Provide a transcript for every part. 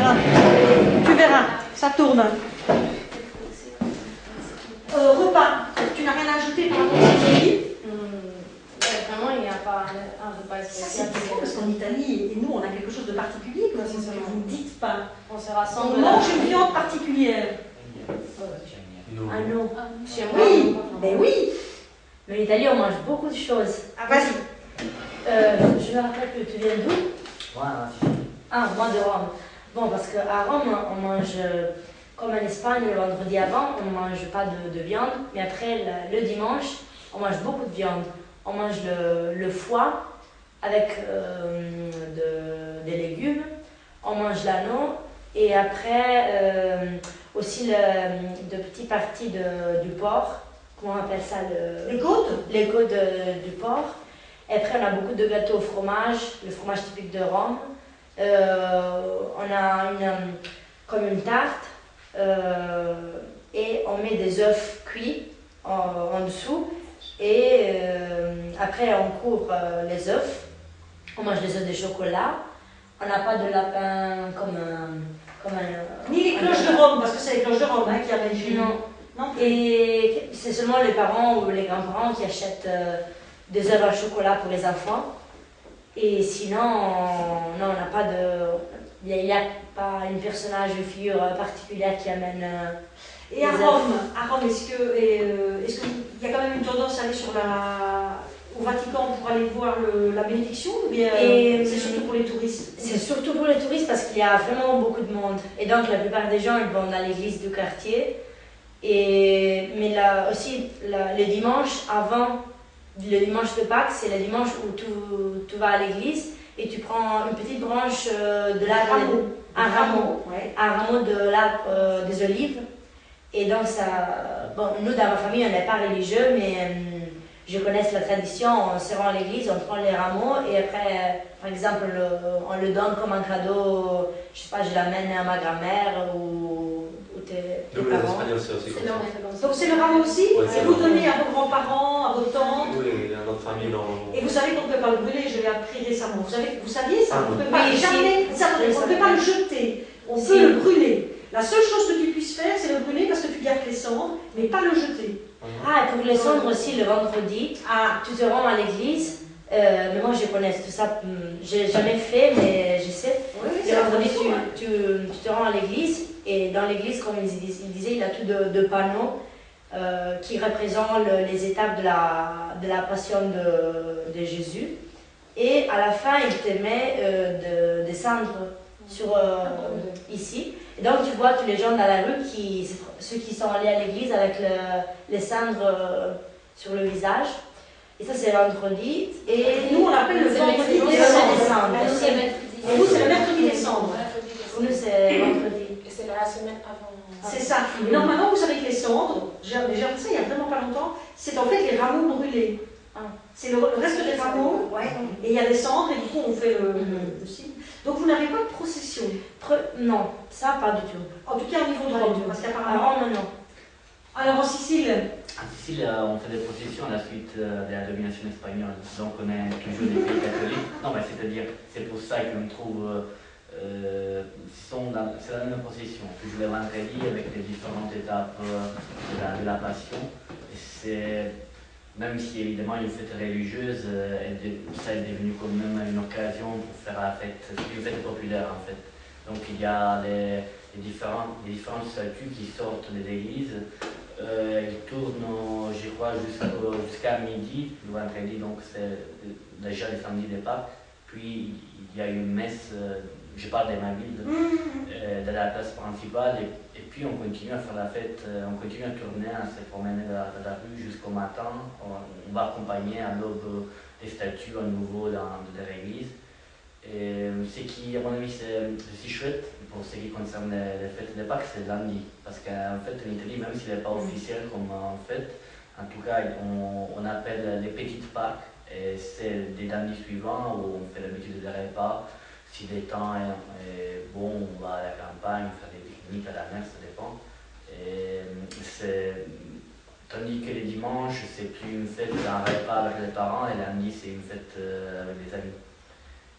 verras. Tu verras, ça tourne. Repas, tu n'as rien à ajouter par rapport à l'Italie? Vraiment, il n'y a pas un repas Ça, spécial. c'est fou, parce qu'en Italie, et nous, on a quelque chose de particulier, quoi, c'est ce que vous ne dites pas. On se On rassemble. mange une viande particulière. Ah non. Chez moi, Oui, mais oui. mais l'Italie, on mange beaucoup de choses. Ah, vas-y. Je me rappelle que tu viens d'où? Voilà. Ah, moi de Rome. Bon, parce qu'à Rome, on mange, comme en Espagne, le vendredi avant, on ne mange pas de viande, mais après, le dimanche, on mange beaucoup de viande. On mange le foie avec des légumes, on mange l'agneau, et après, aussi de petites parties du porc, comment on appelle ça? Les côtes? Les côtes du porc. Et après, on a beaucoup de gâteaux au fromage, le fromage typique de Rome. On a comme une tarte et on met des œufs cuits en dessous. Et après, on couvre les œufs. On mange des œufs de chocolat. On n'a pas de lapin comme un... Ni les cloches de Rome, parce que c'est les cloches de Rome qui amènent chez nous. Non. Non. Et c'est seulement les parents ou les grands-parents qui achètent des œufs à chocolat pour les enfants. Et sinon, non, on n'a pas de... Il n'y a pas une personnage, une figure particulière qui amène... Et à Rome, est-ce qu'il y a quand même une tendance à aller au Vatican pour aller voir la bénédiction, ou bien c'est surtout pour les touristes? C'est surtout pour les touristes parce qu'il y a vraiment beaucoup de monde. Et donc la plupart des gens ils vont dans l'église du quartier. Mais là aussi, le dimanche avant, le dimanche de Pâques, c'est le dimanche où tu vas à l'église et tu prends une petite branche de l'arbre, un rameau de l'arbre des olives. Et donc ça, bon, nous dans ma famille on n'est pas religieux, mais je connais la tradition, on se rend à l'église, on prend les rameaux et après, par exemple, on le donne comme un cadeau, je sais pas, je l'amène à ma grand-mère ou tes parents. Les Espagnols, c'est aussi comme ça. Donc c'est le rameau aussi, Ouais, et vous donnez à vos grands-parents, à vos tantes. Oui, dans notre famille, non. Et vous savez qu'on ne peut pas le brûler, je l'ai appris récemment. Vous saviez ça? On ne peut pas Oui, jamais, on ne peut pas le jeter, on peut le brûler. La seule chose que tu puisses faire, c'est le brûler parce que tu gardes les cendres, mais pas le jeter. Ah, et pour les cendres aussi, le vendredi, tu te rends à l'église. Mais moi, je connais tout ça. J'ai jamais fait, mais je sais. Oui, Le vendredi, tu te rends à l'église. Et dans l'église, comme il disait, il a tout de panneaux qui représentent les étapes de la passion de Jésus. Et à la fin, il te met des cendres ici. Et donc, tu vois tous les gens dans la rue, ceux qui sont allés à l'église avec les cendres sur le visage. Et ça, c'est vendredi. Et nous, on l'appelle le vendredi des cendres. Et vous, c'est le mercredi des cendres. Pour nous, c'est vendredi. Et c'est la semaine avant. C'est ça. Et normalement, vous savez que les cendres, j'ai appris ça il y a vraiment pas longtemps, c'est en fait les rameaux brûlés. C'est le reste des rameaux, et il y a des cendres, et du coup, on fait le signe. Donc, vous n'avez pas de procession? Non, ça, pas du tout. En tout cas, au niveau de Rome, parce À qu'apparemment... Rome, non. Alors, en Sicile? En Sicile, on fait des processions à la suite de la domination espagnole. Donc, on est toujours des pays catholiques. Non, mais c'est-à-dire, c'est pour ça qu'on trouve... c'est la même procession, toujours les vendredis avec les différentes étapes de la passion. Et c'est... Même si évidemment une fête religieuse, ça est devenu quand même une occasion pour faire la fête, c'est une fête populaire en fait. Donc il y a les différentes statues qui sortent des églises, ils tournent, je crois, jusqu'à midi, le vendredi, donc c'est déjà le samedi de Pâques. Puis il y a une messe, je parle de ma ville, de la place principale, et puis on continue à faire la fête, on continue à tourner, à se promener dans la rue jusqu'au matin. On va accompagner à l'aube des statues à nouveau dans l'église. Et ce qui, à mon avis, c'est si chouette pour ce qui concerne les fêtes de Pâques, c'est lundi. Parce qu'en fait, en Italie, même s'il n'est pas officiel comme en fête, en tout cas, on appelle les petites Pâques. Et c'est des lundis suivants où on fait l'habitude des repas. Si le temps est bon, on va à la campagne, faire des pique-niques à la mer, ça dépend. Tandis que les dimanches, c'est plus une fête d'un repas avec les parents, et lundi, c'est une fête avec les amis.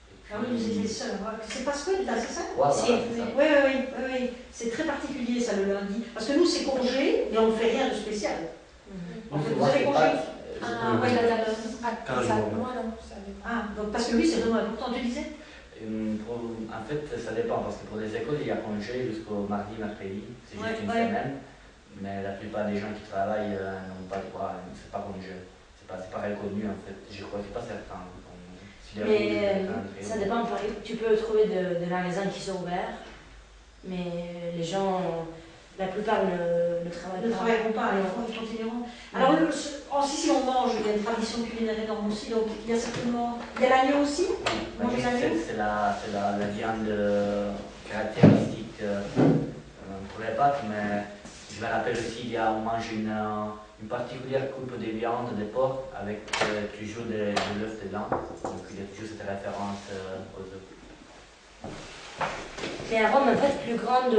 Et Ah oui, vous êtes les seuls. C'est pas Squid là, c'est ça? Voilà, Oui, c'est ça. oui. C'est très particulier ça le lundi. Parce que nous c'est congé, mais on ne fait rien de spécial. En fait, vous avez congé? Ah, oui, là, 15 jours. Moi, non, ça dépend. Ah, donc parce que lui c'est vraiment important, tu disais? En fait, ça dépend parce que pour les écoles, il y a congé jusqu'au mardi, mercredi, c'est juste une Ouais. semaine. Mais la plupart des gens qui travaillent n'ont pas de droit, c'est pas congé. C'est pas reconnu en fait. Je crois que c'est pas certain. Mais ça dépend, tu peux trouver des magasins qui sont ouverts, mais les gens, la plupart ne travaillent Ne pas. travailleront pas, ils continueront. Alors en Sicile on mange, il y a une tradition culinaire énorme aussi, donc il y a certainement... Il y a l'agneau aussi? Manger l'agneau? C'est la viande caractéristique pour les pâtes, mais je me rappelle aussi, on mange une particulière coupe de viande de porc avec toujours de l'œuf dedans, donc il y a toujours cette référence aux œufs. Mais à Rome, en fait, plus grande